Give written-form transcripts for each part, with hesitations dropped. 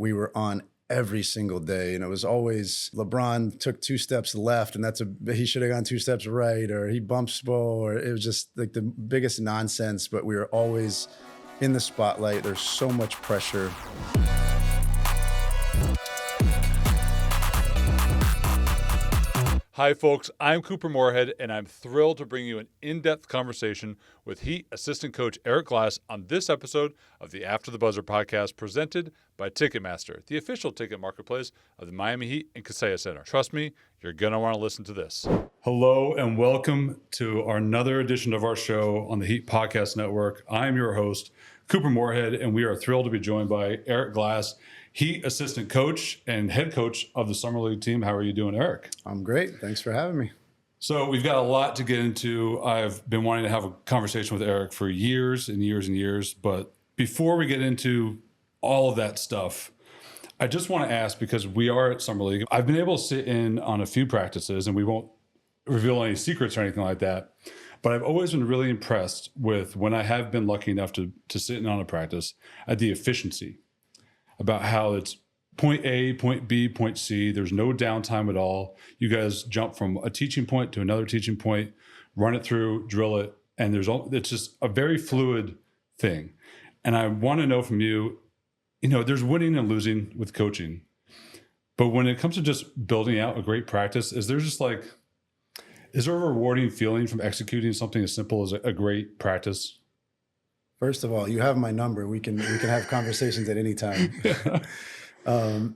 we were on every single day. And it was always LeBron took 2 steps left and he should have gone 2 steps right, or he bumped Spo, or it was just like the biggest nonsense, but we were always in the spotlight. There's so much pressure. Hi, folks. I'm Cooper Moorhead, and I'm thrilled to bring you an in-depth conversation with Heat assistant coach Eric Glass on this episode of the After the Buzzer podcast presented by Ticketmaster, the official ticket marketplace of the Miami Heat and Kaseya Center. Trust me, you're going to want to listen to this. Hello, and welcome to another edition of our show on the Heat Podcast Network. I'm your host, Cooper Moorhead, and we are thrilled to be joined by Eric Glass, Heat assistant coach and head coach of the Summer League team. How are you doing, Eric? I'm great. Thanks for having me. So we've got a lot to get into. I've been wanting to have a conversation with Eric for years and years and years. But before we get into all of that stuff, I just want to ask, because we are at Summer League, I've been able to sit in on a few practices, and we won't reveal any secrets or anything like that. But I've always been really impressed with, when I have been lucky enough to sit in on a practice, at the efficiency, about how it's point A, point B, point C. There's no downtime at all. You guys jump from a teaching point to another teaching point, run it through, drill it, and it's just a very fluid thing. And I want to know from you, there's winning and losing with coaching. But when it comes to just building out a great practice, is there a rewarding feeling from executing something as simple as a great practice? First of all, you have my number. We can have conversations at any time. I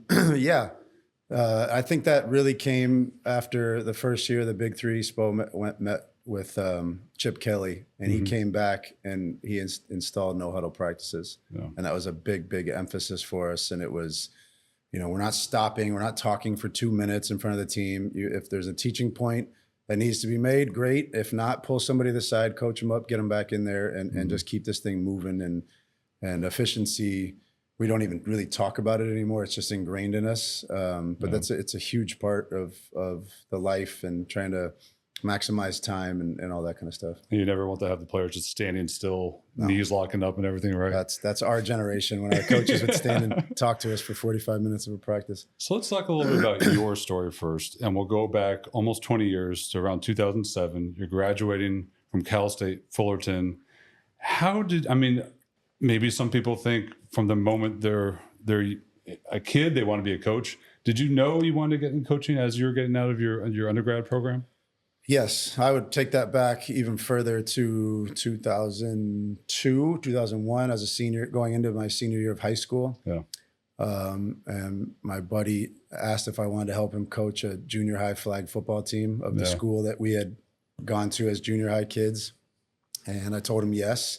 think that really came after the first year of the Big Three. Spo met with Chip Kelly, and he came back and he installed no huddle practices. Yeah. And that was a big, big emphasis for us. And it was, we're not stopping. We're not talking for 2 minutes in front of the team. If there's a teaching point that needs to be made, great. If not, pull somebody to the side, coach them up, get them back in there, and just keep this thing moving. And efficiency, we don't even really talk about it anymore. It's just ingrained in us. But it's a huge part of the life, and trying to maximize time and all that kind of stuff. You never want to have the players just standing still, knees locking up and everything, right? That's our generation, when our coaches would stand and talk to us for 45 minutes of a practice. So let's talk a little bit about your story first. And we'll go back almost 20 years to around 2007. You're graduating from Cal State Fullerton. Maybe some people think from the moment they're a kid, they want to be a coach. Did you know you wanted to get in coaching as you were getting out of your undergrad program? Yes, I would take that back even further to 2002, 2001, as a senior, going into my senior year of high school. Yeah. And my buddy asked if I wanted to help him coach a junior high flag football team of the school that we had gone to as junior high kids. And I told him yes.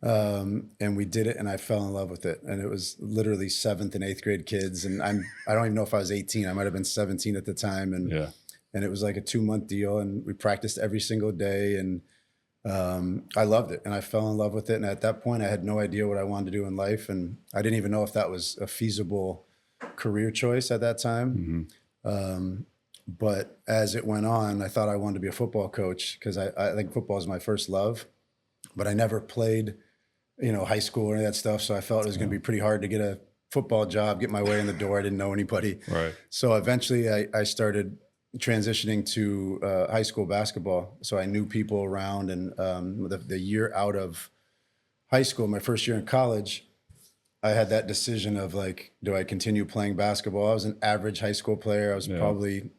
And we did it, and I fell in love with it. And it was literally 7th and 8th grade kids. And I don't even know if I was 18. I might have been 17 at the time. And it was like a 2-month deal, and we practiced every single day, and I loved it, and I fell in love with it. And at that point, I had no idea what I wanted to do in life, and I didn't even know if that was a feasible career choice at that time. But as it went on, I thought I wanted to be a football coach, because I think football is my first love, but I never played, high school or any of that stuff. So I felt it was going to be pretty hard to get a football job, get my way in the door. I didn't know anybody. Right. So eventually I started transitioning to high school basketball. So I knew people around, and the year out of high school, my first year in college, I had that decision of do I continue playing basketball? I was an average high school player. I was probably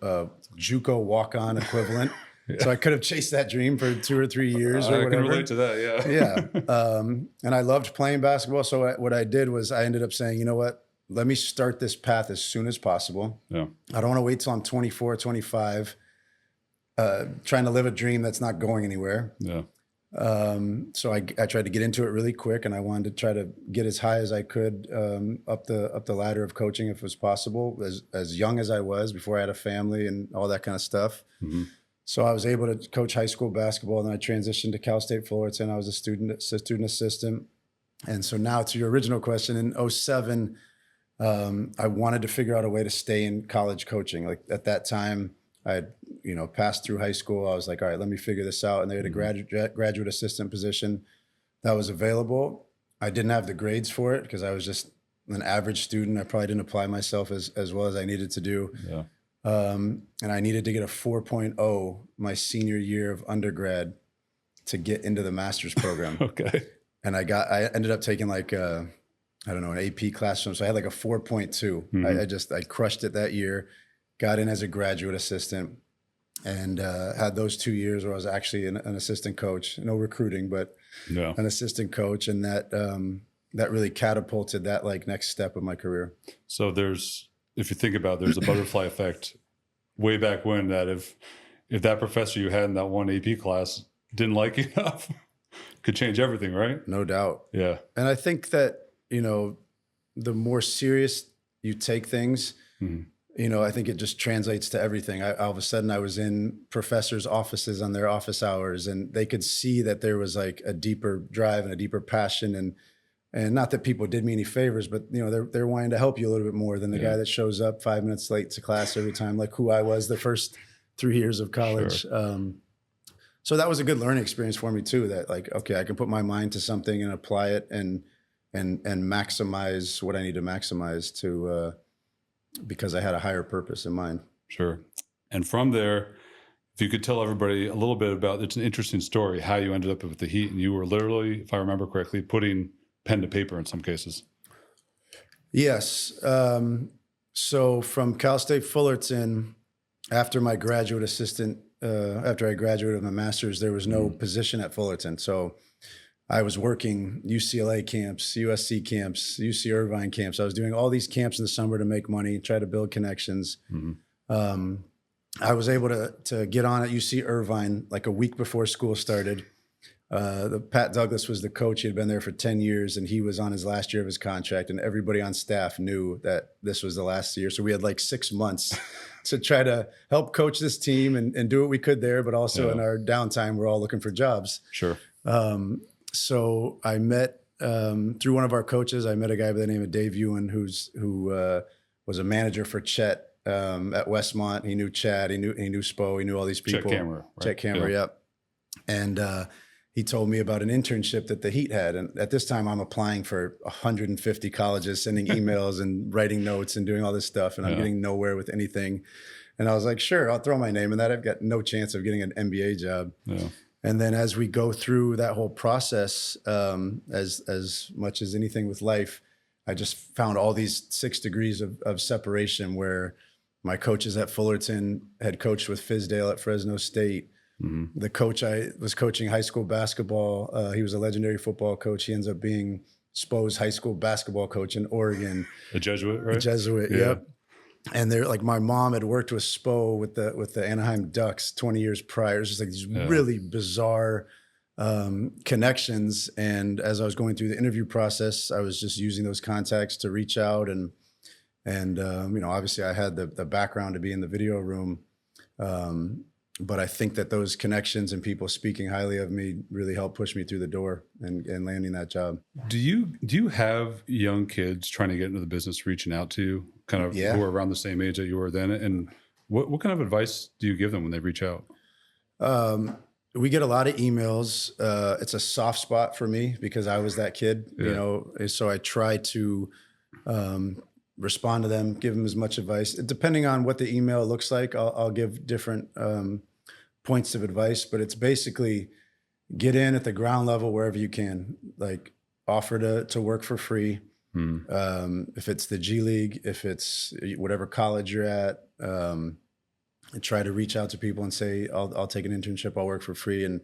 JUCO walk-on equivalent. So I could have chased that dream for 2 or 3 years or whatever. I can relate to that, yeah. And I loved playing basketball. So what I did was I ended up saying, you know what? Let me start this path as soon as possible. Yeah. I don't want to wait till I'm 24, 25, trying to live a dream that's not going anywhere. Yeah. So I tried to get into it really quick, and I wanted to try to get as high as I could up the ladder of coaching, if it was possible, as young as I was, before I had a family and all that kind of stuff. Mm-hmm. So I was able to coach high school basketball, and then I transitioned to Cal State Fullerton. I was a student assistant. And so now, to your original question, in 2007, I wanted to figure out a way to stay in college coaching. Like at that time, I had, passed through high school. I was like, all right, let me figure this out. And they had a graduate assistant position that was available. I didn't have the grades for it because I was just an average student. I probably didn't apply myself as well as I needed to do. Yeah. And I needed to get a 4.0 my senior year of undergrad to get into the master's program. Okay. And I ended up taking like, I don't know, an AP class. So I had like a 4.2. Mm-hmm. I crushed it that year, got in as a graduate assistant, and had those 2 years where I was actually an assistant coach, no recruiting, but an assistant coach. And that really catapulted that like next step of my career. So if you think about it, there's a butterfly effect way back when, that if that professor you had in that one AP class didn't like you enough, could change everything, right? No doubt. Yeah. And I think that, the more serious you take things, I think it just translates to everything. All of a sudden I was in professors' offices on their office hours, and they could see that there was like a deeper drive and a deeper passion. And not that people did me any favors, but they're wanting to help you a little bit more than the guy that shows up 5 minutes late to class every time, like who I was the first 3 years of college. Sure. So that was a good learning experience for me too, that like, okay, I can put my mind to something and apply it and maximize what I need to maximize to, because I had a higher purpose in mind. Sure. And from there, if you could tell everybody a little bit about, it's an interesting story, how you ended up with the Heat, and you were literally, if I remember correctly, putting pen to paper in some cases. Yes. So from Cal State Fullerton, after my graduate assistant, after I graduated with my master's, there was no position at Fullerton. So I was working UCLA camps, USC camps, UC Irvine camps. I was doing all these camps in the summer to make money, try to build connections. I was able to get on at UC Irvine like a week before school started. Pat Douglas was the coach. He had been there for 10 years, and he was on his last year of his contract, and everybody on staff knew that this was the last year. So we had like 6 months to try to help coach this team and do what we could there, but also in our downtime, we're all looking for jobs. Sure. So I met, through one of our coaches, I met a guy by the name of Dave Ewan, who was a manager for Chet at Westmont. He knew Chad, he knew Spo, he knew all these people. Chet Cameron, yep. And he told me about an internship that the Heat had. And at this time, I'm applying for 150 colleges, sending emails and writing notes and doing all this stuff. And I'm getting nowhere with anything. And I was like, sure, I'll throw my name in that. I've got no chance of getting an NBA job. Yeah. And then as we go through that whole process, as much as anything with life, I just found all these 6 degrees of separation, where my coaches at Fullerton had coached with Fizdale at Fresno State. The coach I was coaching high school basketball, he was a legendary football coach. He ends up being Spo's high school basketball coach in Oregon. A Jesuit, right? A Jesuit, yep. And they're like, my mom had worked with Spo with the Anaheim Ducks 20 years prior. It was just like these really bizarre connections. And as I was going through the interview process, I was just using those contacts to reach out. And obviously I had the background to be in the video room. But I think that those connections and people speaking highly of me really helped push me through the door and landing that job. Do you have young kids trying to get into the business reaching out to you, kind of who are around the same age that you were then? And what kind of advice do you give them when they reach out? We get a lot of emails. It's a soft spot for me because I was that kid, so I try to respond to them, give them as much advice. Depending on what the email looks like, I'll give different points of advice, but it's basically get in at the ground level wherever you can, like offer to work for free. If it's the G League, if it's whatever college you're at, and try to reach out to people and say, I'll take an internship, I'll work for free. And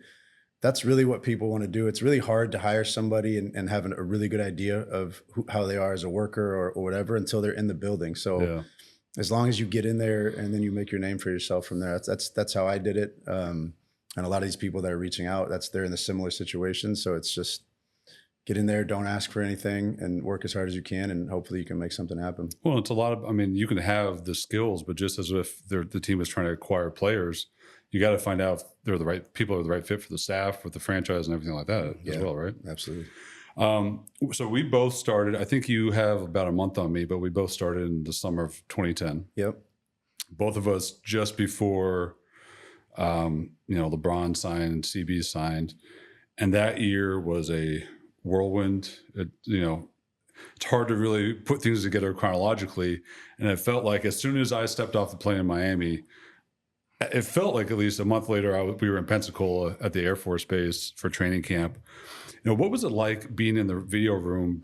that's really what people want to do. It's really hard to hire somebody and have a really good idea of how they are as a worker or whatever until they're in the building. So as long as you get in there and then you make your name for yourself from there, that's how I did it. And a lot of these people that are reaching out, they're in a similar situation. So it's just get in there, don't ask for anything, and work as hard as you can, and hopefully you can make something happen. Well, it's a lot of, you can have the skills, but just as if the team is trying to acquire players, you got to find out if they're the right people, are the right fit for the staff, with the franchise and everything like that as well, right? Absolutely. So we both started, I think you have about a month on me, but we both started in the summer of 2010. Yep. Both of us just before, LeBron signed, CB signed. And that year was a whirlwind. it's hard to really put things together chronologically. And it felt like as soon as I stepped off the plane in Miami, it felt like at least a month later, we were in Pensacola at the Air Force Base for training camp. What was it like being in the video room,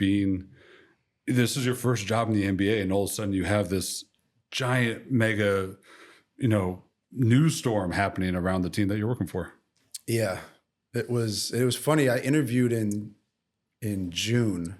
this is your first job in the NBA, and all of a sudden you have this giant mega, news storm happening around the team that you're working for? Yeah, it was funny. I interviewed in June,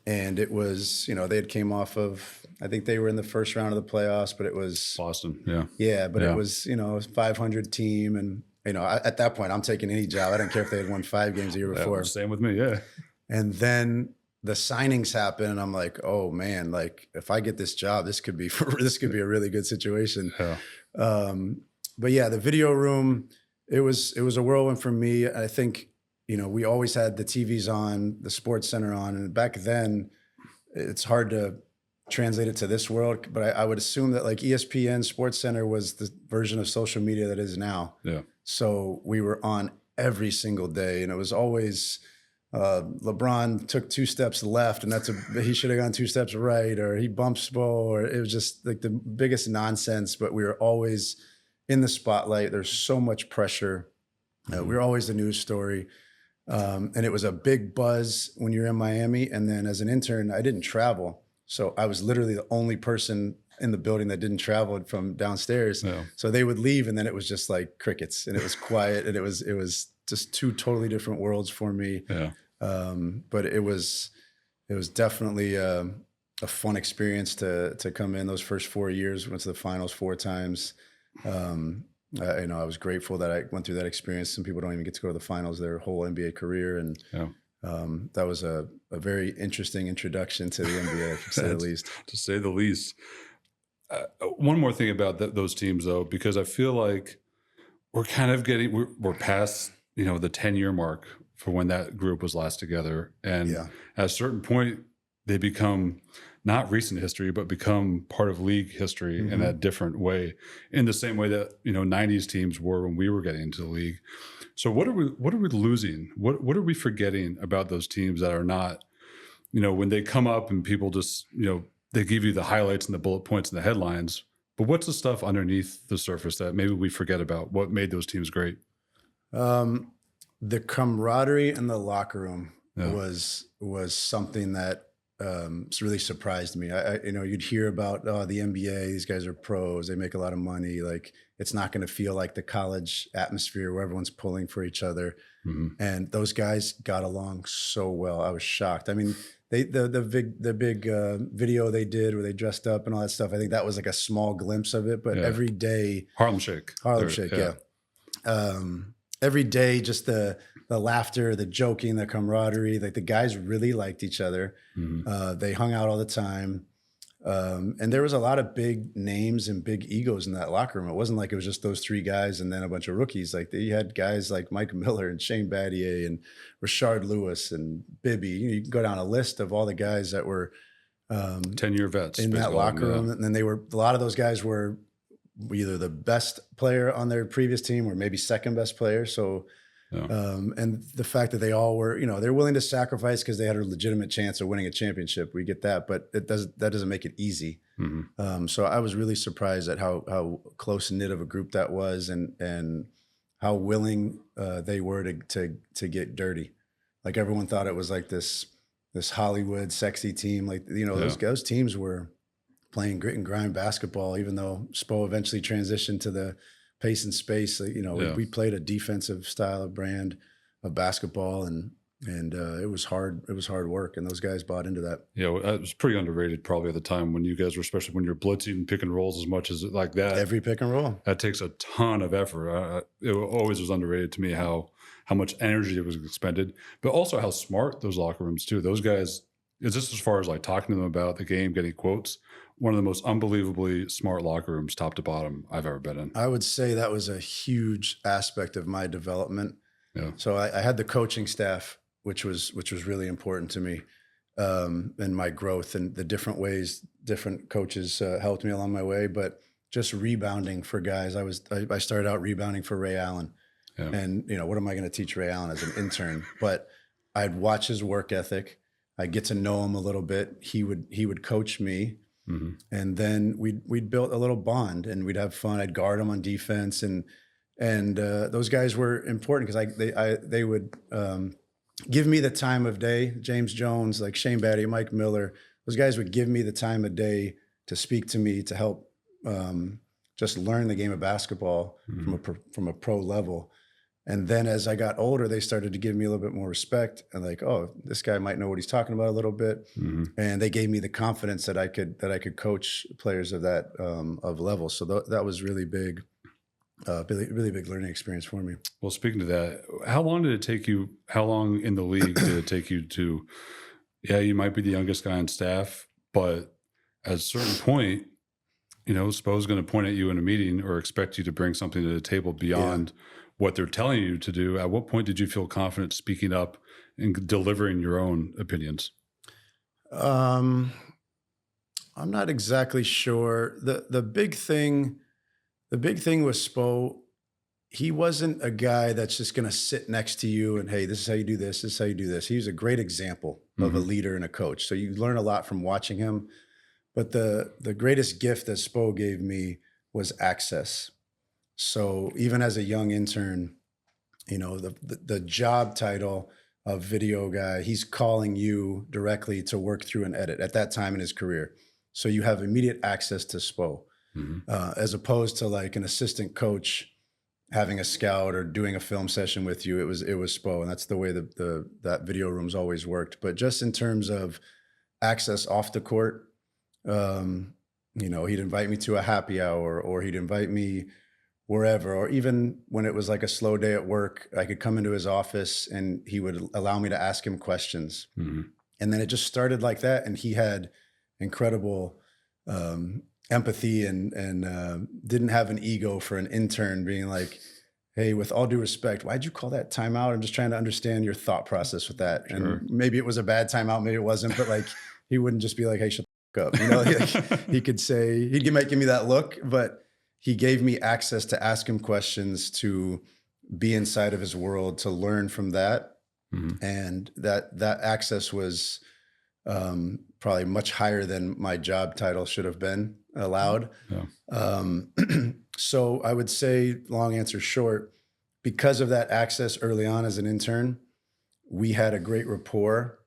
and it was, they had came off of, I think they were in the first round of the playoffs, but it was Boston. Yeah. Yeah, but it was, it was a 500 team, and at that point I'm taking any job. I didn't care if they had won 5 games the year before. Same with me. Yeah. And then the signings happen, and I'm like, oh man, like if I get this job, this could be a really good situation. Yeah. But yeah, the video room, it was a whirlwind for me. I think, we always had the TVs on, the Sports Center on, and back then it's hard to translate it to this world, but I would assume that like ESPN Sports Center was the version of social media that is now. Yeah. So we were on every single day, and it was always LeBron took 2 steps left, and he should have gone 2 steps right, or he bumped Spo, or it was just like the biggest nonsense. But we were always in the spotlight. There's so much pressure. We were always the news story. And it was a big buzz when you're in Miami. And then as an intern, I didn't travel. So I was literally the only person in the building that didn't travel from downstairs. Yeah. So they would leave, and then it was just like crickets, and it was quiet, and it was just 2 totally different worlds for me. Yeah. But it was definitely a fun experience to come in those first 4 years. Went to the finals 4 times. I was grateful that I went through that experience. Some people don't even get to go to the finals their whole NBA career. And that was a very interesting introduction to the NBA, to say the least. To say the least. One more thing about those teams, though, because I feel like we're kind of we're past, the 10-year mark for when that group was last together. And at a certain point, they become not recent history, but become part of league history in a different way, in the same way that, 90s teams were when we were getting into the league. So what are we losing? What are we forgetting about those teams that are not, when they come up and people just, they give you the highlights and the bullet points and the headlines, but what's the stuff underneath the surface that maybe we forget about? What made those teams great? The camaraderie in the locker room was something that really surprised me. You'd hear about the NBA, these guys are pros, they make a lot of money. Like, it's not going to feel like the college atmosphere where everyone's pulling for each other. And those guys got along so well. I was shocked. I mean, the big video they did where they dressed up and all that stuff, I think that was like a small glimpse of it. But every day, Harlem Shake, yeah. Every day, just the laughter, the joking, the camaraderie. Like, the guys really liked each other. They hung out all the time. And there was a lot of big names and big egos in that locker room. It wasn't like it was just those 3 guys and then a bunch of rookies. Like, they had guys like Mike Miller and Shane Battier and Rashard Lewis and Bibby. You can go down a list of all the guys that were 10-year vets in that locker room. And then a lot of those guys were either the best player on their previous team or maybe second best player. So, and the fact that they all were, they're willing to sacrifice because they had a legitimate chance of winning a championship. We get that, but that doesn't make it easy. So I was really surprised at how close knit of a group that was, and how willing they were to get dirty. Like, everyone thought it was like this Hollywood sexy team. Like, those teams were playing grit and grind basketball, even though Spo eventually transitioned to the pace and space. We played a defensive style of brand of basketball, and it was hard. It was hard work, and those guys bought into that. Yeah, it was pretty underrated probably at the time when you guys were, especially when you're blitzing and pick and rolls as much as like that. Every pick and roll. That takes a ton of effort. It always was underrated to me how much energy was expended, but also how smart those locker rooms too. Those guys, it's just as far as like talking to them about the game, getting quotes, one of the most unbelievably smart locker rooms, top to bottom, I've ever been in. I would say that was a huge aspect of my development. Yeah. So I had the coaching staff, which was really important to me, and my growth, and the different ways different coaches helped me along my way. But just rebounding for guys, I started out rebounding for Ray Allen, and what am I going to teach Ray Allen as an intern? But I'd watch his work ethic. I'd get to know him a little bit. He would coach me, and then we'd built a little bond, and we'd have fun. I'd guard him on defense, and those guys were important because they would give me the time of day. James Jones, like Shane Batty, Mike Miller, those guys would give me the time of day to speak to me, to help just learn the game of basketball from a pro level. And then as I got older, they started to give me a little bit more respect, and like, oh, this guy might know what he's talking about a little bit. And they gave me the confidence that I could coach players of that of level. So that was really big. Really big learning experience for me. Well, speaking to that, how long did it take you? How long in the league did it take you to? Yeah, you might be the youngest guy on staff, but at a certain point, Spo's going to point at you in a meeting or expect you to bring something to the table beyond what they're telling you to do. At what point did you feel confident speaking up and delivering your own opinions? I'm not exactly sure. The big thing with Spo, he wasn't a guy that's just going to sit next to you and, hey, this is how you do this. This is how you do this. He was a great example of a leader and a coach. So you learn a lot from watching him. But the greatest gift that Spo gave me was access. So even as a young intern, the job title of video guy, he's calling you directly to work through an edit at that time in his career. So you have immediate access to Spo. As opposed to like an assistant coach having a scout or doing a film session with you. It was Spo, and that's the way that video rooms always worked. But just in terms of access off the court, he'd invite me to a happy hour, or he'd invite me wherever, or even when it was like a slow day at work, I could come into his office and he would allow me to ask him questions. And then it just started like that. And he had incredible empathy and didn't have an ego for an intern, being like, hey, with all due respect, why'd you call that timeout? I'm just trying to understand your thought process with that. Sure. And maybe it was a bad timeout, maybe it wasn't, but like, he wouldn't just be like, hey, shut the fuck up. He could say, he might give me that look, but he gave me access to ask him questions, to be inside of his world, to learn from that. And that access was probably much higher than my job title should have been allowed. So I would say, long answer short, because of that access early on as an intern, we had a great rapport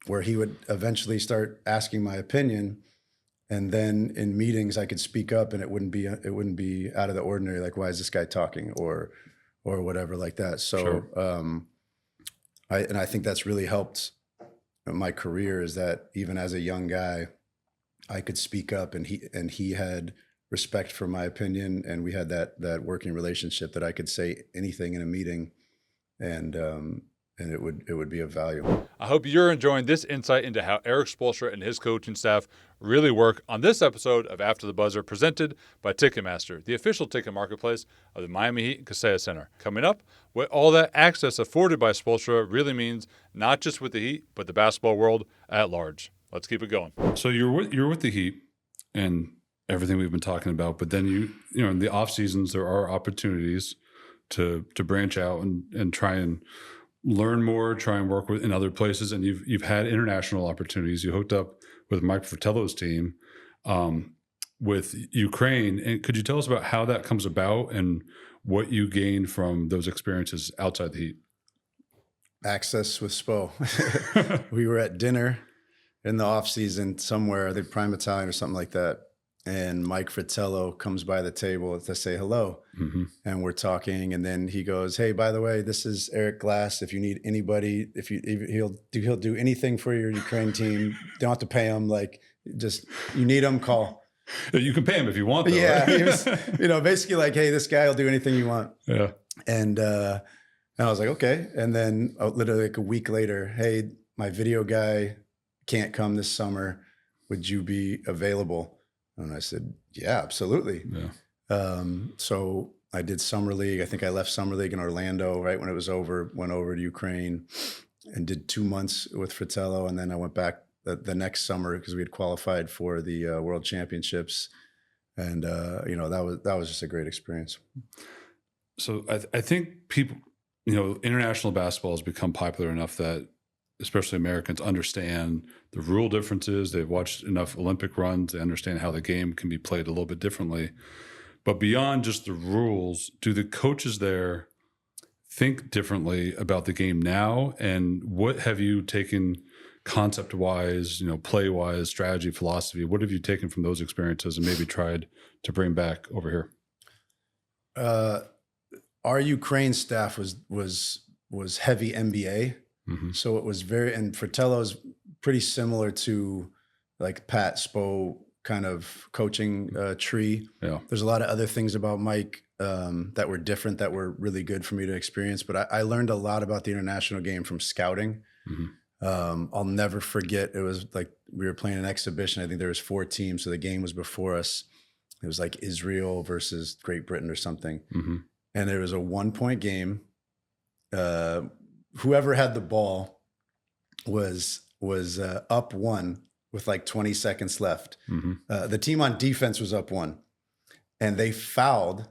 where he would eventually start asking my opinion. And then in meetings, I could speak up, and it wouldn't be out of the ordinary. Like, why is this guy talking, or whatever like that. So, I think that's really helped my career, is that even as a young guy, I could speak up, and he had respect for my opinion, and we had that working relationship that I could say anything in a meeting, and it would be of value. I hope you're enjoying this insight into how Erik Spoelstra and his coaching staff really work on this episode of After the Buzzer, presented by Ticketmaster, the official ticket marketplace of the Miami Heat and Kaseya Center. Coming up, what all that access afforded by Spoelstra really means, not just with the Heat, but the basketball world at large. Let's keep it going. So you're with the Heat and everything we've been talking about, but then you in the off seasons there are opportunities to branch out and try and learn more, try and work in other places, and you've had international opportunities. You hooked up with Mike Fratello's team with Ukraine, and could you tell us about how that comes about and what you gained from those experiences outside the Heat? Access with Spo. We were at dinner in the off season somewhere, the Prime Italian or something like that. And Mike Fratello comes by the table to say hello. And we're talking. And then he goes, hey, by the way, this is Eric Glass. If you need anybody, he'll do anything for your Ukraine team. Don't have to pay him. Like, just, you need him, call. You can pay him if you want, though. Yeah. He was, basically like, hey, this guy will do anything you want. Yeah. And I was like, okay. And then literally like a week later, hey, my video guy can't come this summer. Would you be available? And I said, yeah, absolutely. Yeah. So I did Summer League. I think I left Summer League in Orlando right when it was over, went over to Ukraine and did 2 months with Fratello. And then I went back the next summer because we had qualified for the World Championships. And, that was just a great experience. So I think people, international basketball has become popular enough that especially Americans, understand the rule differences. They've watched enough Olympic runs. They understand how the game can be played a little bit differently. But beyond just the rules, do the coaches there think differently about the game now? And what have you taken concept-wise, play-wise, strategy, philosophy? What have you taken from those experiences and maybe tried to bring back over here? Our Ukraine staff was heavy NBA. Mm-hmm. So it was and Fratello's pretty similar to like Pat Spo kind of coaching tree. Yeah. There's a lot of other things about Mike that were different that were really good for me to experience. But I learned a lot about the international game from scouting. Mm-hmm. I'll never forget. It was like we were playing an exhibition. I think there was 4 teams. So the game was before us. It was like Israel versus Great Britain or something. Mm-hmm. And there was a 1-point game. Whoever had the ball was up 1 with like 20 seconds left. Mm-hmm. The team on defense was up 1, and they fouled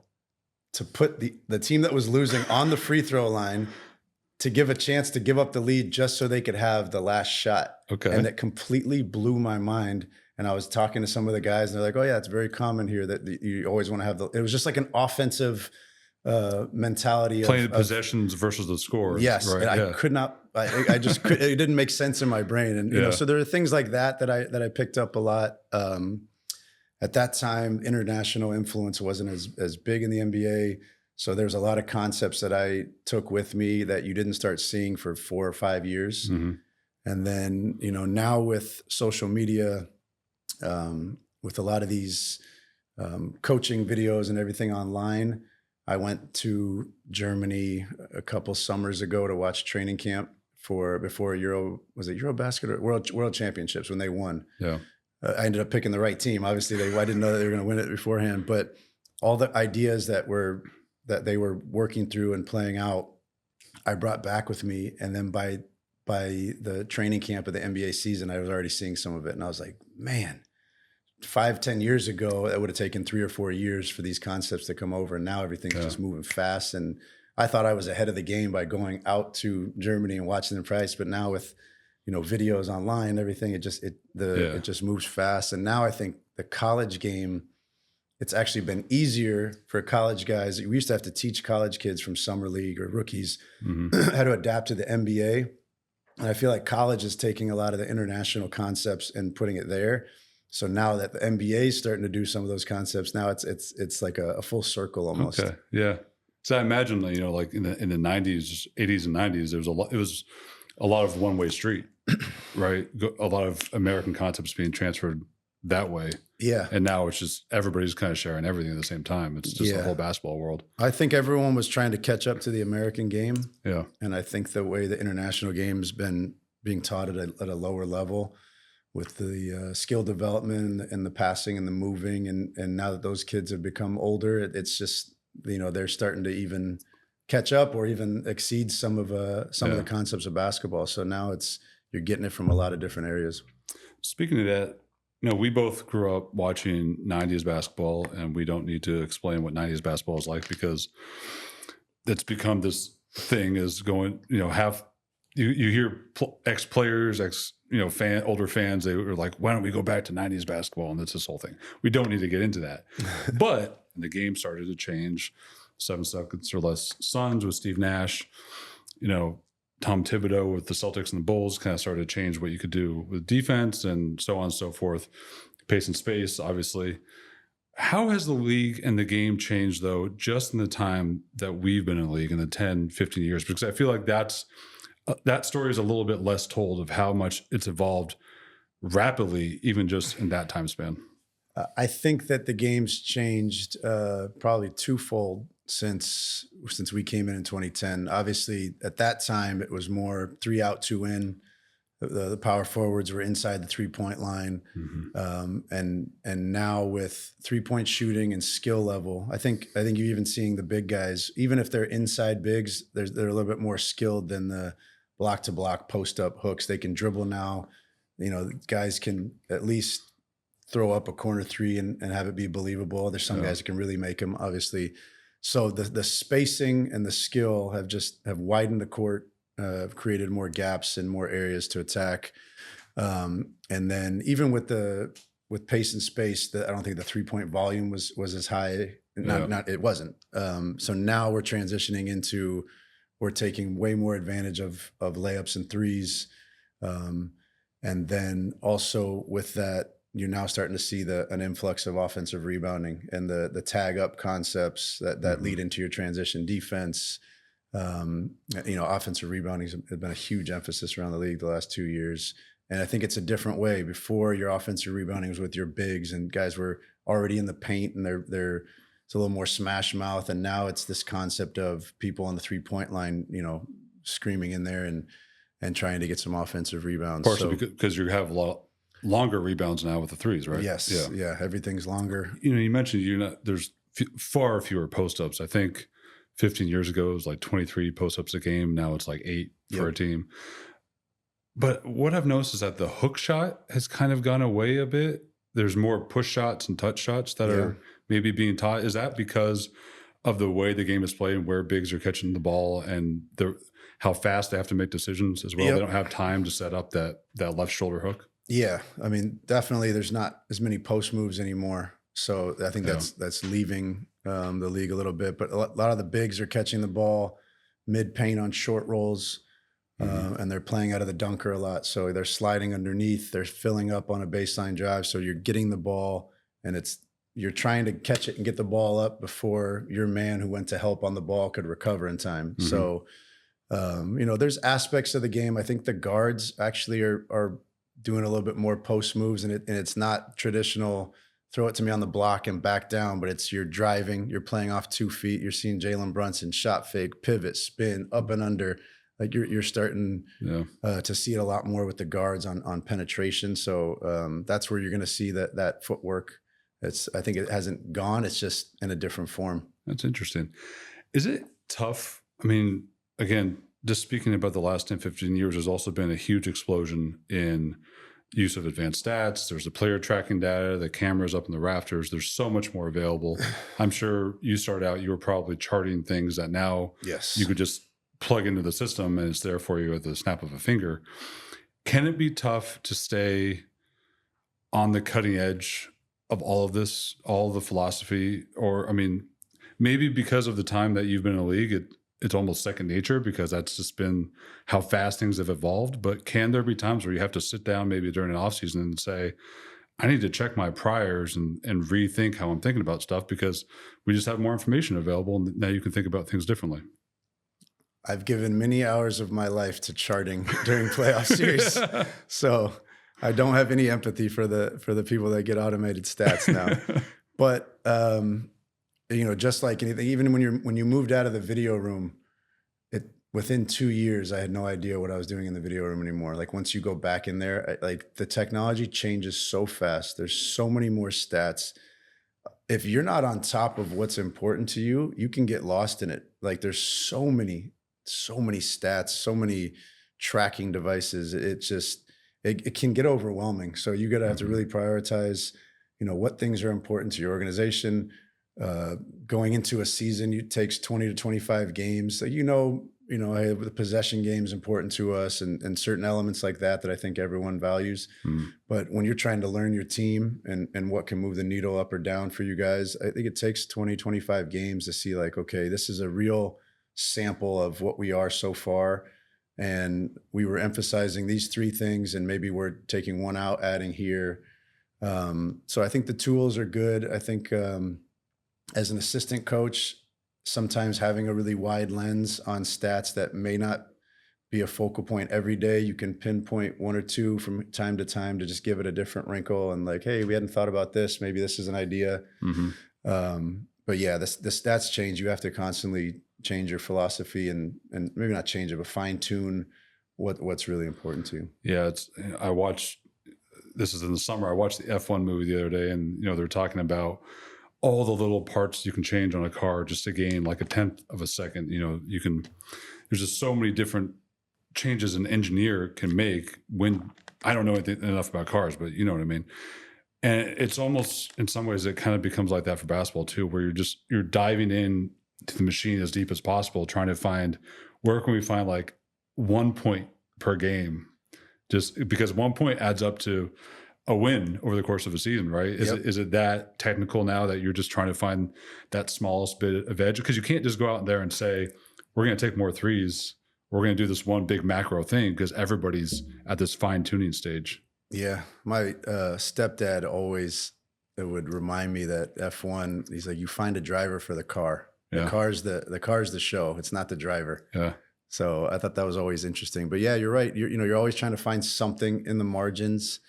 to put the team that was losing on the free throw line to give a chance to give up the lead just so they could have the last shot. Okay. And it completely blew my mind. And I was talking to some of the guys, and they're like, "Oh yeah, it's very common here that you always want to have it was just like an offensive mentality playing possessions versus the scores." Yes, right? And I could not. I just it didn't make sense in my brain, and you know, so there are things like that I picked up a lot. At that time, international influence wasn't as big in the NBA, so there's a lot of concepts that I took with me that you didn't start seeing for 4 or 5 years, and then now with social media, with a lot of these coaching videos and everything online. I went to Germany a couple summers ago to watch training camp before Eurobasket or World Championships when they won. Yeah, I ended up picking the right team. Obviously, I didn't know that they were going to win it beforehand, but all the ideas that they were working through and playing out, I brought back with me. And then by the training camp of the NBA season, I was already seeing some of it, and I was like, man. 5-10 years ago, that would have taken 3 or 4 years for these concepts to come over. And now everything's just moving fast. And I thought I was ahead of the game by going out to Germany and watching them practice. But now with, videos online, everything, it just moves fast. And now I think the college game, it's actually been easier for college guys. We used to have to teach college kids from summer league or rookies how to adapt to the NBA. And I feel like college is taking a lot of the international concepts and putting it there. So now that the NBA is starting to do some of those concepts, now it's like a full circle almost. Okay, yeah. So I imagine, like in the 90s, 80s and 90s, it was a lot of one-way street, right? A lot of American concepts being transferred that way. Yeah. And now it's just everybody's kind of sharing everything at the same time. It's just the whole basketball world. I think everyone was trying to catch up to the American game. Yeah. And I think the way the international game has been being taught at a lower level, with the skill development and the passing and the moving. And now that those kids have become older, it's just, they're starting to even catch up or even exceed some of the concepts of basketball. So now you're getting it from a lot of different areas. Speaking of that, we both grew up watching 90s basketball, and we don't need to explain what 90s basketball is like, because it's become this thing is going, you hear ex-players, older fans, they were like, why don't we go back to 90s basketball? And it's this whole thing. We don't need to get into that. But the game started to change. 7 seconds or less Suns with Steve Nash, Tom Thibodeau with the Celtics and the Bulls kind of started to change what you could do with defense and so on and so forth. Pace and space, obviously. How has the league and the game changed, though, just in the time that we've been in the league, in the 10, 15 years? Because I feel like that story is a little bit less told of how much it's evolved rapidly, even just in that time span. I think that the game's changed probably twofold since we came in 2010. Obviously, at that time, it was more 3 out, 2 in. The power forwards were inside the 3-point line. And now with 3-point shooting and skill level, I think you're even seeing the big guys, even if they're inside bigs, they're a little bit more skilled than the block to block post up hooks. They can dribble now. Guys can at least throw up a corner 3 and have it be believable. There's some guys that can really make them, obviously. So the spacing and the skill have widened the court created more gaps and more areas to attack. And then even with pace and space, I don't think the 3-point volume was as high. It wasn't. So now we're transitioning into, we're taking way more advantage of layups and threes. And then also with that, you're now starting to see an influx of offensive rebounding and the tag up concepts that lead into your transition defense. Offensive rebounding has been a huge emphasis around the league the last 2 years. And I think it's a different way. Before, your offensive rebounding was with your bigs, and guys were already in the paint, and it's a little more smash mouth. And now it's this concept of people on the 3-point line, screaming in there and trying to get some offensive rebounds. Partially because you have a lot longer rebounds now with the threes, right? Yes. Yeah. Everything's longer. You mentioned there's far fewer post-ups. I think 15 years ago it was like 23 post-ups a game. Now it's like 8 for a team. But what I've noticed is that the hook shot has kind of gone away a bit. There's more push shots and touch shots that are maybe being taught. Is that because of the way the game is played and where bigs are catching the ball and how fast they have to make decisions as well? They don't have time to set up that left shoulder hook. Yeah. I mean, definitely there's not as many post moves anymore. So I think that's leaving the league a little bit. But a lot of the bigs are catching the ball mid-paint on short rolls. And they're playing out of the dunker a lot. So they're sliding underneath, they're filling up on a baseline drive. So you're getting the ball and you're trying to catch it and get the ball up before your man who went to help on the ball could recover in time. So, there's aspects of the game. I think the guards actually are doing a little bit more post moves, and it's not traditional throw it to me on the block and back down, but you're driving, you're playing off 2 feet. You're seeing Jalen Brunson shot fake, pivot, spin, up and under. Like you're starting to see it a lot more with the guards on penetration. So that's where you're going to see that footwork. I think it hasn't gone. It's just in a different form. That's interesting. Is it tough? I mean, again, just speaking about the last 10, 15 years, there's also been a huge explosion in use of advanced stats. There's the player tracking data, the cameras up in the rafters. There's so much more available. I'm sure you started out, you were probably charting things that now you could just plug into the system and it's there for you at the snap of a finger. Can it be tough to stay on the cutting edge of all of this, all of the philosophy? Or, I mean, maybe because of the time that you've been in the league, it's almost second nature because that's just been how fast things have evolved. But can there be times where you have to sit down maybe during an off season and say, I need to check my priors and rethink how I'm thinking about stuff because we just have more information available and now you can think about things differently? I've given many hours of my life to charting during playoff series. So I don't have any empathy for the people that get automated stats now. But just like anything, even when you moved out of the video room, within 2 years, I had no idea what I was doing in the video room anymore. Like once you go back in there, like the technology changes so fast. There's so many more stats. If you're not on top of what's important to you, you can get lost in it. Like there's so many stats, so many tracking devices. It can get overwhelming. So you got to have to really prioritize, what things are important to your organization. Going into a season, it takes 20 to 25 games. So, hey, the possession game is important to us and certain elements like that I think everyone values. But when you're trying to learn your team and what can move the needle up or down for you guys, I think it takes 20, 25 games to see like, okay, this is a real sample of what we are so far. And we were emphasizing these 3 things and maybe we're taking one out, adding here. So I think the tools are good. I think as an assistant coach, sometimes having a really wide lens on stats that may not be a focal point every day, you can pinpoint 1 or 2 from time to time to just give it a different wrinkle and like, hey, we hadn't thought about this. Maybe this is an idea. But yeah, the stats change. You have to constantly change your philosophy and maybe not change it, but fine tune what's really important to you. Yeah, this is in the summer. I watched the F1 movie the other day, and they're talking about all the little parts you can change on a car just to gain like 1/10 of a second. There's just so many different changes an engineer can make when I don't know enough about cars, but you know what I mean? And it's almost, in some ways, it kind of becomes like that for basketball too, where you're diving in to the machine as deep as possible, trying to find where can we find like 1 point per game, just because 1 point adds up to a win over the course of a season, right? Is it that technical now that you're just trying to find that smallest bit of edge? Because you can't just go out there and say, we're going to take more threes. We're going to do this one big macro thing, because everybody's at this fine tuning stage. Yeah. My stepdad always would remind me that F1, he's like, you find a driver for the car. The car's the show. It's not the driver. Yeah. So I thought that was always interesting. But yeah, you're right. You're always trying to find something in the margins.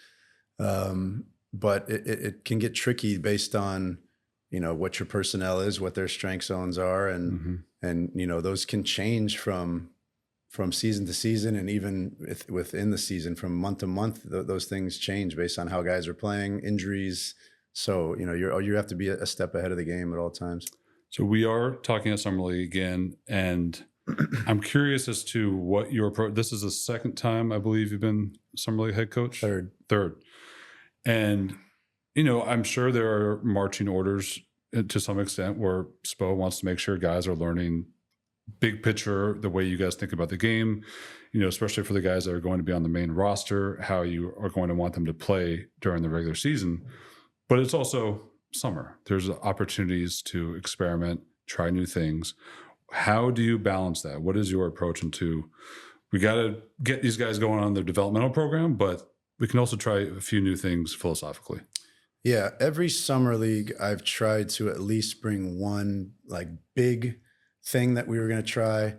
But it can get tricky based on, what your personnel is, what their strength zones are. And, and, those can change from season to season, and even within the season, from month to month, those things change based on how guys are playing, injuries. So, you have to be a step ahead of the game at all times. So we are talking at Summer League again, and I'm curious as to what your approach. This is the second time I believe you've been Summer League head coach. Third. And, I'm sure there are marching orders to some extent where Spo wants to make sure guys are learning big picture, the way you guys think about the game, especially for the guys that are going to be on the main roster, how you are going to want them to play during the regular season. But it's also summer. There's opportunities to experiment, try new things. How do you balance that? What is your approach into, we got to get these guys going on their developmental program, but we can also try a few new things philosophically? Yeah. Every summer league, I've tried to at least bring one big thing that we were going to try.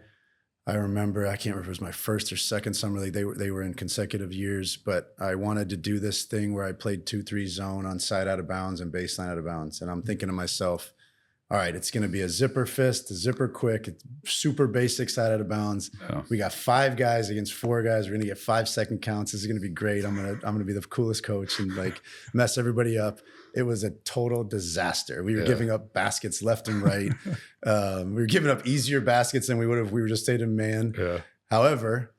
I remember, I can't remember if it was my first or second summer league. They were in consecutive years, but I wanted to do this thing where I played 2-3 zone on side out of bounds and baseline out of bounds. And I'm thinking to myself, all right, it's going to be a zipper fist, a zipper quick, it's super basic side out of bounds. Yeah. We got 5 guys against 4 guys. We're going to get 5-second counts. This is going to be great. I'm going to be the coolest coach and mess everybody up. It was a total disaster. We were giving up baskets left and right. We were giving up easier baskets than we would have. We were just stayed in man. Yeah. However,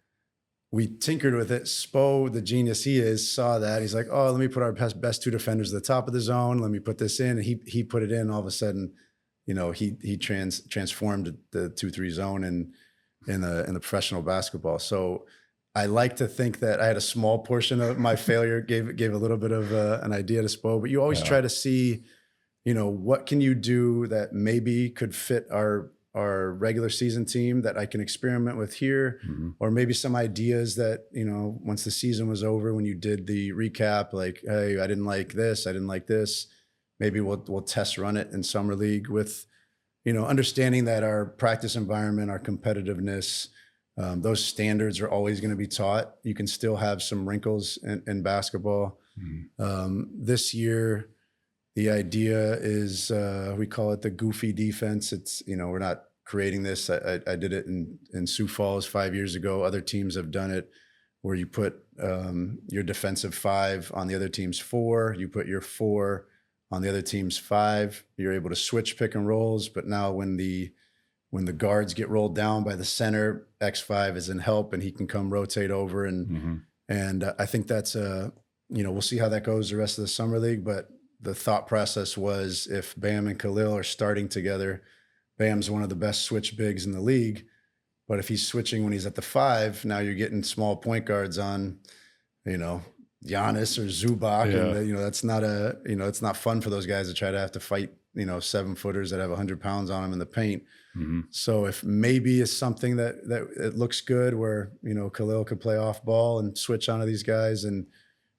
we tinkered with it. Spo, the genius he is, saw that. He's like, oh, let me put our best 2 defenders at the top of the zone. Let me put this in. And he put it in. All of a sudden, he transformed the 2-3 zone in the professional basketball. So I like to think that I had a small portion of my failure, gave a little bit of an idea to Spo, but you always try to see, what can you do that maybe could fit our regular season team that I can experiment with here, or maybe some ideas that, once the season was over, when you did the recap, like, hey, I didn't like this. Maybe we'll test run it in summer league with, understanding that our practice environment, our competitiveness, those standards are always going to be taught. You can still have some wrinkles in basketball. This year, the idea is we call it the goofy defense. It's, we're not creating this. I did it in Sioux Falls 5 years ago. Other teams have done it where you put your defensive 5 on the other team's 4. You put your 4 on the other team's 5. You're able to switch pick and rolls. But now when the guards get rolled down by the center, X5 is in help and he can come rotate over. And I think that's we'll see how that goes the rest of the summer league. But the thought process was, if Bam and Khalil are starting together, Bam's one of the best switch bigs in the league. But if he's switching when he's at the 5, now you're getting small point guards on, Giannis or Zubac. Yeah. And that's not it's not fun for those guys to try to have to fight, 7-footers that have 100 pounds on them in the paint. So if maybe it's something that it looks good where, Khalil could play off ball and switch onto these guys and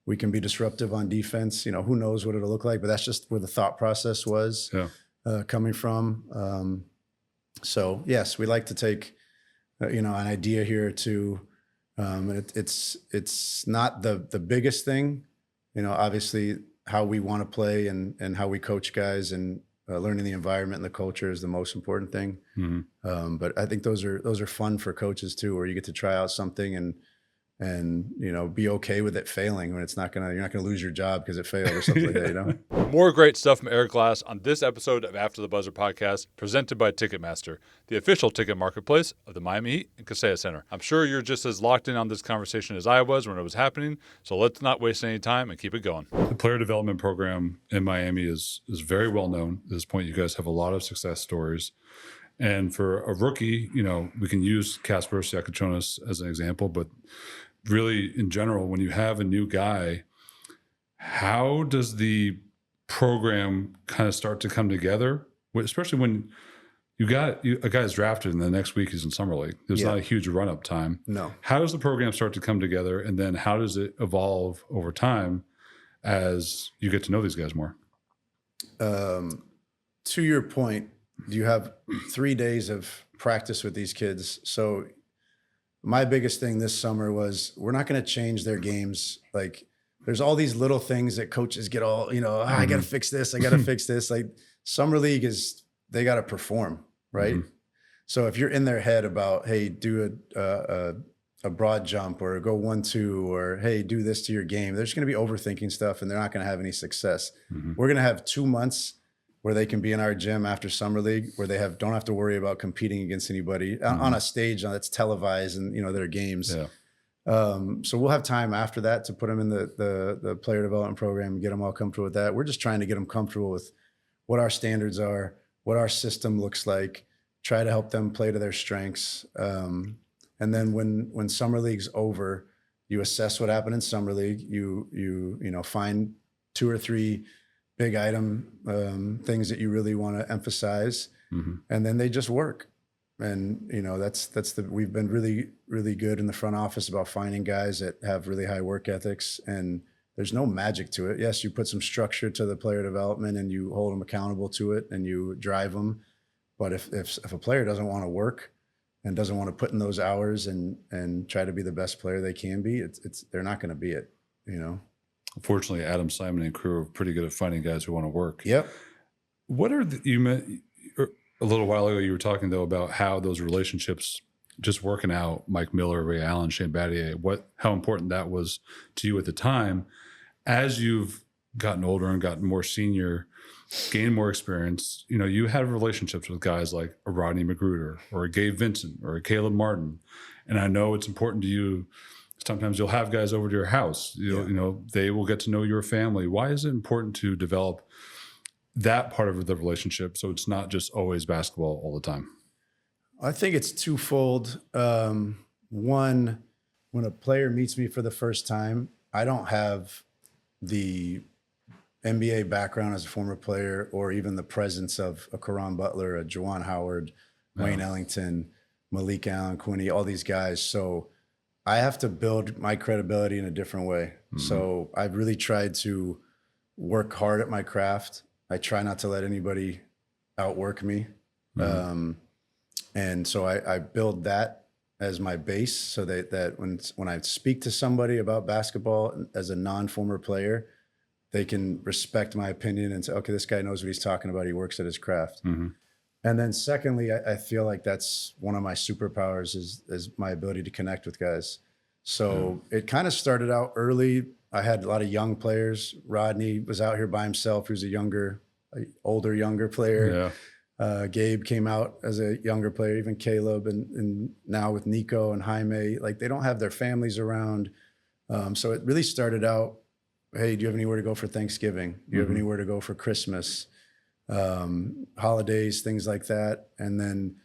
we can be disruptive on defense, who knows what it'll look like, but that's just where the thought process was coming from. So yes, we like to take, an idea here to, and it's not the biggest thing, obviously how we want to play and how we coach guys and learning the environment and the culture is the most important thing. But I think those are fun for coaches too, where you get to try out something and be okay with it failing when you're not gonna lose your job because it failed or something like that, More great stuff from Eric Glass on this episode of After the Buzzer podcast, presented by Ticketmaster, the official ticket marketplace of the Miami Heat and Kaseya Center. I'm sure you're just as locked in on this conversation as I was when it was happening, so let's not waste any time and keep it going. The player development program in Miami is very well known. At this point, you guys have a lot of success stories. And for a rookie, we can use Kasper Siakachonis as an example, but really in general, when you have a new guy, how does the program kind of start to come together, especially when a guy's drafted and the next week he's in summer league? There's not a huge run-up time. No. How does the program start to come together, and then how does it evolve over time as you get to know these guys more? To your point, you have 3 days of practice with these kids. So my biggest thing this summer was, we're not going to change their games. Like, there's all these little things that coaches get all, I got to fix this. I got to fix this. Like, summer league they got to perform, right? So if you're in their head about, hey, do a broad jump, or go 1-2, or hey, do this to your game, they're just going to be overthinking stuff, and they're not going to have any success. We're going to have 2 months where they can be in our gym after summer league, where they don't have to worry about competing against anybody on a stage that's televised, and their games. So we'll have time after that to put them in the player development program and get them all comfortable with that. We're just trying to get them comfortable with what our standards are, what our system looks like, try to help them play to their strengths. And then when summer league's over, you assess what happened in summer league. You find 2 or 3 big item things that you really want to emphasize, and then they just work. And we've been really, really good in the front office about finding guys that have really high work ethics, and there's no magic to it. Yes, you put some structure to the player development, and you hold them accountable to it, and you drive them. But if a player doesn't want to work and doesn't want to put in those hours and try to be the best player they can be, they're not going to be it. Fortunately, Adam, Simon, and crew are pretty good at finding guys who want to work. Yep. What are a little while ago, you were talking, though, about how those relationships just working out, Mike Miller, Ray Allen, Shane Battier, how important that was to you at the time. As you've gotten older and gotten more senior, gained more experience, you have relationships with guys like a Rodney Magruder or a Gabe Vincent or a Caleb Martin. And I know it's important to you. Sometimes you'll have guys over to your house. They will get to know your family. Why is it important to develop that part of the relationship so it's not just always basketball all the time? I think it's twofold. One, when a player meets me for the first time, I don't have the NBA background as a former player, or even the presence of a Caron Butler, a Juwan Howard, Wayne Ellington, Malik Allen, Quinney, all these guys. So I have to build my credibility in a different way. So I've really tried to work hard at my craft. I try not to let anybody outwork me. And so I build that as my base, so that when I speak to somebody about basketball as a non-former player, they can respect my opinion and say, okay, this guy knows what he's talking about. He works at his craft. And then secondly, I feel like that's one of my superpowers is my ability to connect with guys. So it kind of started out early. I had a lot of young players. Rodney was out here by himself. He was older, younger player. Gabe came out as a younger player, even Caleb, and now with Nico and Jaime, like, they don't have their families around. So it really started out, hey, do you have anywhere to go for Thanksgiving? Do you have anywhere to go for Christmas? Holidays, things like that. And then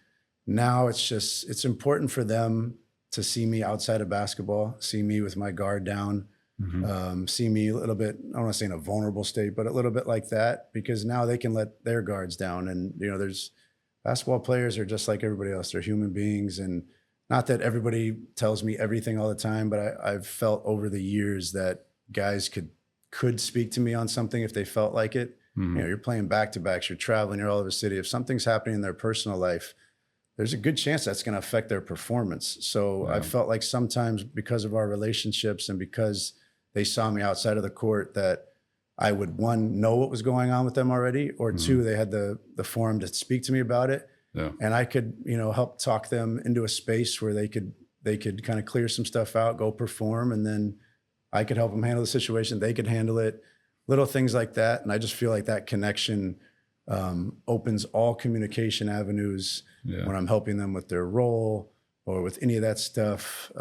now it's important for them to see me outside of basketball, see me with my guard down, see me a little bit, I don't want to say in a vulnerable state, but a little bit like that, because now they can let their guards down. And, there's basketball players are just like everybody else. They're human beings. And not that everybody tells me everything all the time, but I've felt over the years that guys could speak to me on something if they felt like it. You're playing back-to-backs, you're traveling, you're all over the city. If something's happening in their personal life, there's a good chance that's going to affect their performance. So I felt like sometimes, because of our relationships and because they saw me outside of the court, that I would, one, know what was going on with them already, or two, they had the forum to speak to me about it. And I could, help talk them into a space where they could kind of clear some stuff out, go perform, and then I could help them handle the situation. They could handle it. Little things like that. And I just feel like that connection opens all communication avenues when I'm helping them with their role or with any of that stuff.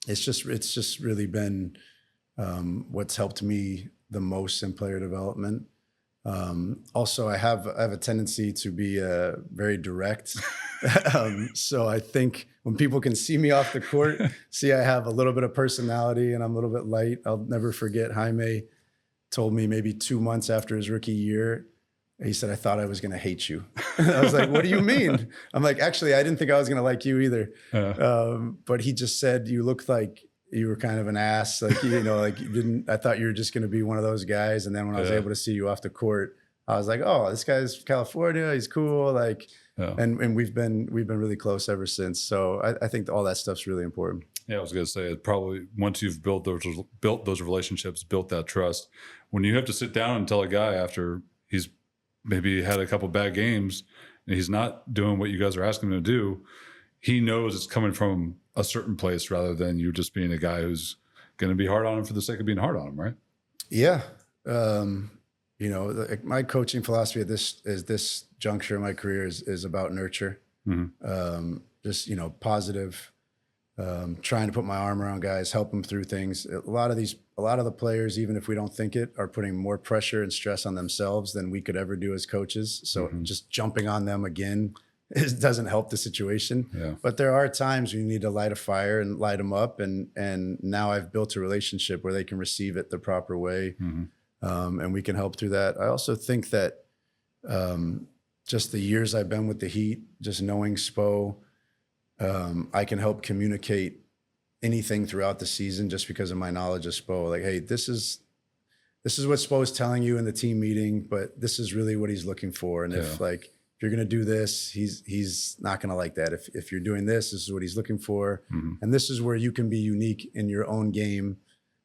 It's just really been what's helped me the most in player development. Also, I have a tendency to be very direct. So I think when people can see me off the court, see I have a little bit of personality and I'm a little bit light. I'll never forget Jaime told me maybe 2 months after his rookie year, he said, I thought I was going to hate you. I was like, what do you mean? I'm like, actually, I didn't think I was going to like you either. But he just said, you looked like you were kind of an ass. Like, you know, like you didn't, I thought you were just going to be one of those guys. And then when I was able to see you off the court, I was like, oh, this guy's from California. He's cool. Like, and we've been really close ever since. So I think all that stuff's really important. Yeah, I was going to say, it probably once you've built those relationships, built that trust, when you have to sit down and tell a guy after he's maybe had a couple bad games and he's not doing what you guys are asking him to do, he knows it's coming from a certain place rather than you just being a guy who's going to be hard on him for the sake of being hard on him, right? Yeah. You know, my coaching philosophy at this juncture in my career is about nurture. Just, you know, positive, trying to put my arm around guys, help them through things. A lot of the players, even if we don't think it, are putting more pressure and stress on themselves than we could ever do as coaches. So just jumping on them again doesn't help the situation. Yeah. But there are times when you need to light a fire and light them up. And now I've built a relationship where they can receive it the proper way. And we can help through that. I also think that just the years I've been with the Heat, just knowing Spo, I can help communicate anything throughout the season just because of my knowledge of Spo. Like, hey, this is what Spo's telling you in the team meeting, but this is really what he's looking for. And if you're going to do this, he's not going to like that. If you're doing this is what he's looking for. And this is where you can be unique in your own game,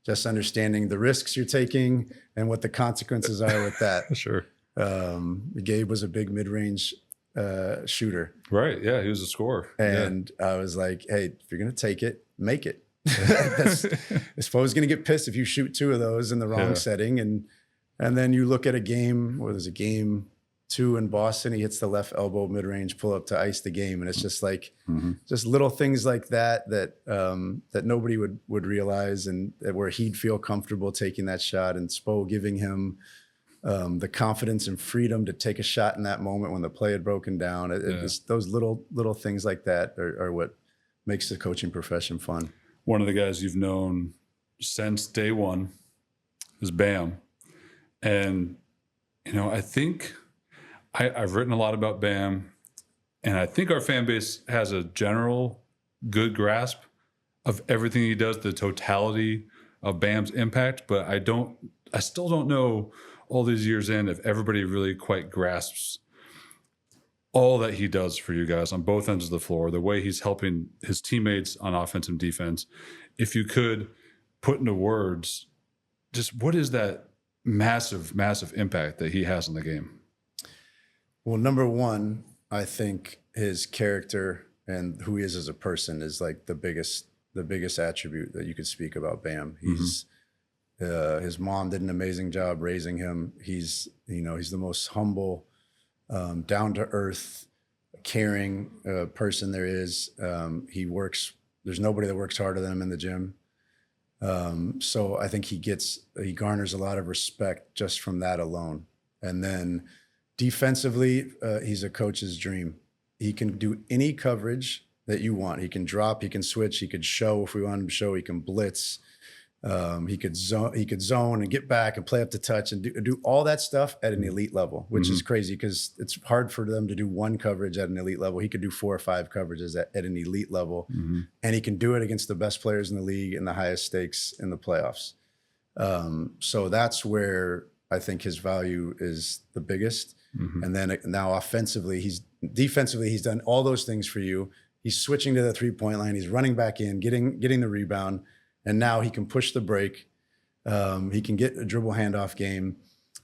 just understanding the risks you're taking and what the consequences are with that. Sure. Gabe was a big mid-range shooter. Right. Yeah. He was a scorer. And I was like, hey, if you're going to take it, make it. Spo's going to get pissed if you shoot 2 of those in the wrong setting. And then you look at a game where there's a game 2 in Boston, he hits the left elbow mid-range pull up to ice the game. And it's just like, just little things like that nobody would realize, and where he'd feel comfortable taking that shot, and Spo giving him the confidence and freedom to take a shot in that moment when the play had broken down. It's those little things like that are what makes the coaching profession fun. One of the guys you've known since day one is Bam. And, you know, I think I've written a lot about Bam, and I think our fan base has a general good grasp of everything he does, the totality of Bam's impact, but I still don't know all these years in if everybody really quite grasps all that he does for you guys on both ends of the floor, the way he's helping his teammates on offense and defense. If you could put into words, just what is that massive, massive impact that he has on the game? Well, number one, I think his character and who he is as a person is like the biggest attribute that you could speak about Bam. He's his mom did an amazing job raising him. He's the most humble, down to earth, caring person there is. He works. There's nobody that works harder than him in the gym. So I think he garners a lot of respect just from that alone. And then defensively, he's a coach's dream. He can do any coverage that you want. He can drop, he can switch, he could show if we want him to show, he can blitz. He could zone and get back and play up to touch and do all that stuff at an elite level, which is crazy because it's hard for them to do one coverage at an elite level. He could do 4 or 5 coverages at an elite level, and he can do it against the best players in the league and the highest stakes in the playoffs. So that's where I think his value is the biggest. And then now defensively, he's done all those things for you. He's switching to the 3-point line. He's running back in, getting the rebound. And now he can push the break. He can get a dribble handoff game.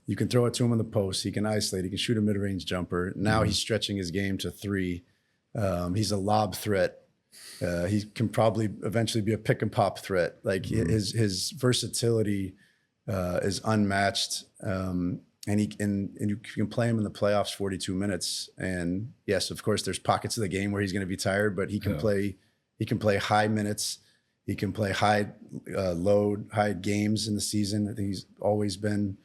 You can throw it to him in the post. He can isolate. He can shoot a mid-range jumper. Now he's stretching his game to 3. He's a lob threat. He can probably eventually be a pick and pop threat. Like his versatility is unmatched. And you can play him in the playoffs 42 minutes. And yes, of course, there's pockets of the game where he's going to be tired, but he can play. He can play high minutes. He can play high load, high games in the season. I think he's always been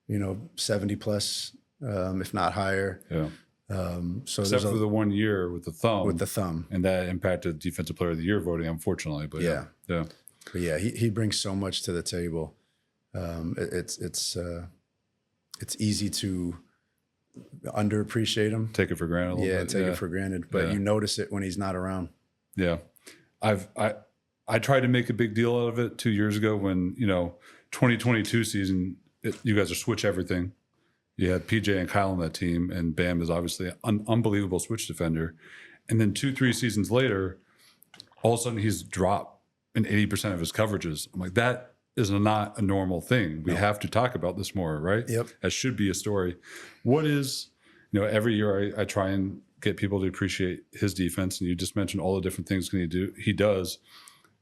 70 plus, if not higher. Yeah. So Except for the 1 year with the thumb. With the thumb. And that impacted Defensive Player of the Year voting, unfortunately. But yeah. But yeah, he brings so much to the table. It's easy to underappreciate him. Take it for granted a little bit. Take it for granted. But you notice it when he's not around. Yeah. I tried to make a big deal out of it 2 years ago when, 2022 season, you guys are switch everything. You had PJ and Kyle on that team, and Bam is obviously an unbelievable switch defender. And then 2-3 seasons later, all of a sudden he's dropped in 80% of his coverages. I'm like, that is not a normal thing. We have to talk about this more, right? Yep. That should be a story. What is, every year I try and get people to appreciate his defense, and you just mentioned all the different things he does,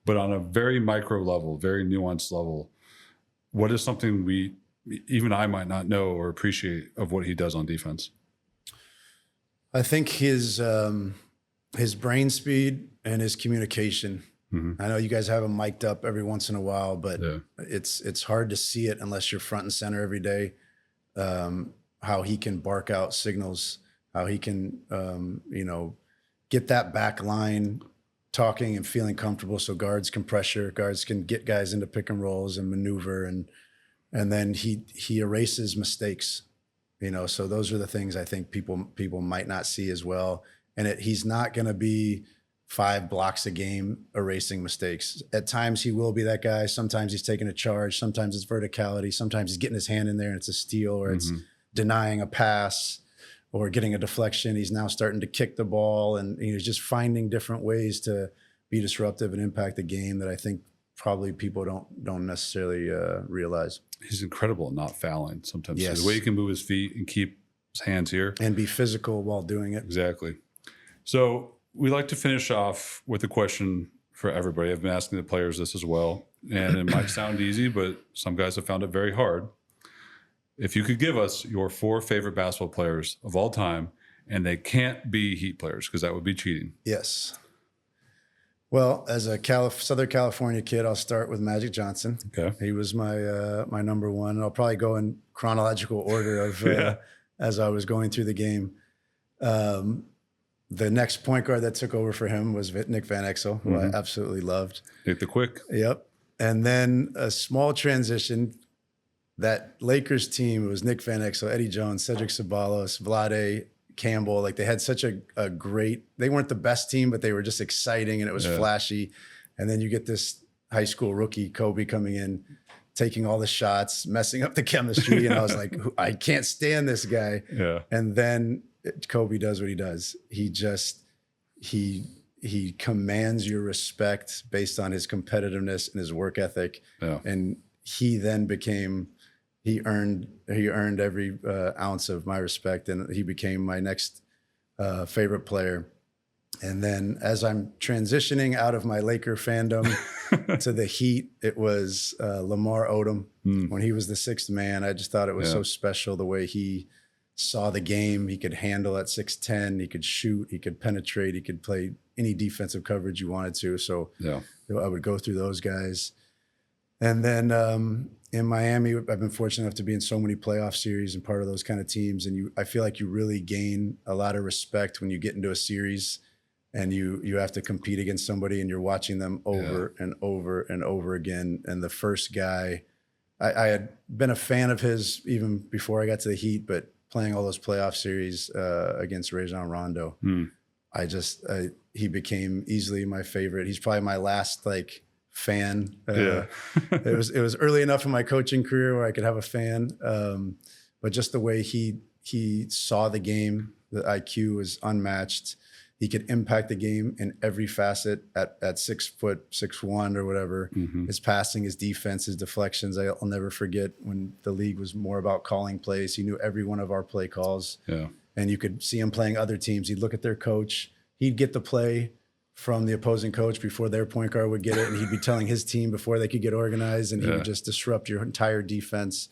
but on a very micro level, very nuanced level, what is something even I might not know or appreciate of what he does on defense? I think his brain speed and his communication. I know you guys have him mic'd up every once in a while, but it's hard to see it unless you're front and center every day. How he can bark out signals, how he can, get that back line talking and feeling comfortable so guards can pressure, guards can get guys into pick and rolls and maneuver, and then he erases mistakes, so those are the things I think people might not see as well. And he's not going to be 5 blocks a game erasing mistakes. At times he will be that guy. Sometimes he's taking a charge. Sometimes it's verticality. Sometimes he's getting his hand in there and it's a steal, or it's denying a pass or getting a deflection. He's now starting to kick the ball, and he's just finding different ways to be disruptive and impact the game that I think probably people don't necessarily realize. He's incredible at not fouling sometimes. Yes. The way he can move his feet and keep his hands here. And be physical while doing it. Exactly. So we like to finish off with a question for everybody. I've been asking the players this as well, and it might sound easy, but some guys have found it very hard. If you could give us your 4 favorite basketball players of all time, and they can't be Heat players because that would be cheating. Yes. Well, as a Southern California kid, I'll start with Magic Johnson. Okay. He was my number one. I'll probably go in chronological order of as I was going through the game. The next point guard that took over for him was Nick Van Exel, who I absolutely loved. Nick the Quick. Yep. And then a small transition. That Lakers team, it was Nick Van Exel, Eddie Jones, Cedric Ceballos, Vlade Campbell. Like, they had such a great, they weren't the best team, but they were just exciting and it was flashy. And then you get this high school rookie, Kobe, coming in, taking all the shots, messing up the chemistry. And I was like, I can't stand this guy. Yeah. And then Kobe does what he does. He commands your respect based on his competitiveness and his work ethic. Yeah. And he then he earned every ounce of my respect, and he became my next favorite player. And then as I'm transitioning out of my Laker fandom to the Heat, it was Lamar Odom. When he was the 6th man. I just thought it was so special the way he saw the game. He could handle at 6'10", he could shoot, he could penetrate, he could play any defensive coverage you wanted to. So I would go through those guys. And then in Miami, I've been fortunate enough to be in so many playoff series and part of those kind of teams. And I feel like you really gain a lot of respect when you get into a series and you have to compete against somebody and you're watching them over and over and over again. And the first guy, I had been a fan of his even before I got to the Heat, but playing all those playoff series against Rajon Rondo, he became easily my favorite. He's probably my last fan. It was early enough in my coaching career where I could have a fan, but just the way he saw the game, the IQ was unmatched. He could impact the game in every facet at 6'6" or whatever. His passing, his defense, his deflections. I'll never forget when the league was more about calling plays. He knew every one of our play calls. Yeah. And you could see him playing other teams. He'd look at their coach. He'd get the play from the opposing coach before their point guard would get it. And he'd be telling his team before they could get organized. And he would just disrupt your entire defense.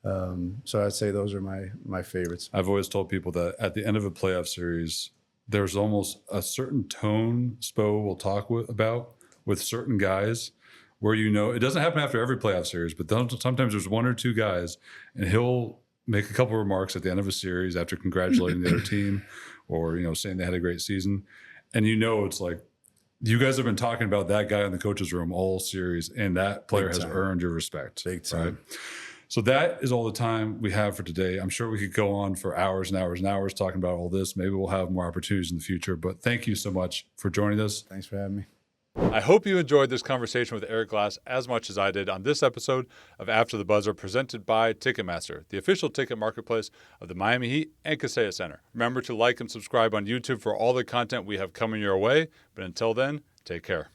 So I'd say those are my favorites. I've always told people that at the end of a playoff series, there's almost a certain tone Spo will talk about with certain guys where it doesn't happen after every playoff series, but sometimes there's one or two guys, and he'll make a couple of remarks at the end of a series after congratulating the other team or, saying they had a great season. And it's like, you guys have been talking about that guy in the coach's room all series, and that player has earned your respect. Big time. Right? So that is all the time we have for today. I'm sure we could go on for hours and hours and hours talking about all this. Maybe we'll have more opportunities in the future, but thank you so much for joining us. Thanks for having me. I hope you enjoyed this conversation with Eric Glass as much as I did on this episode of After the Buzzer, presented by Ticketmaster, the official ticket marketplace of the Miami Heat and Kaseya Center. Remember to like and subscribe on YouTube for all the content we have coming your way. But until then, take care.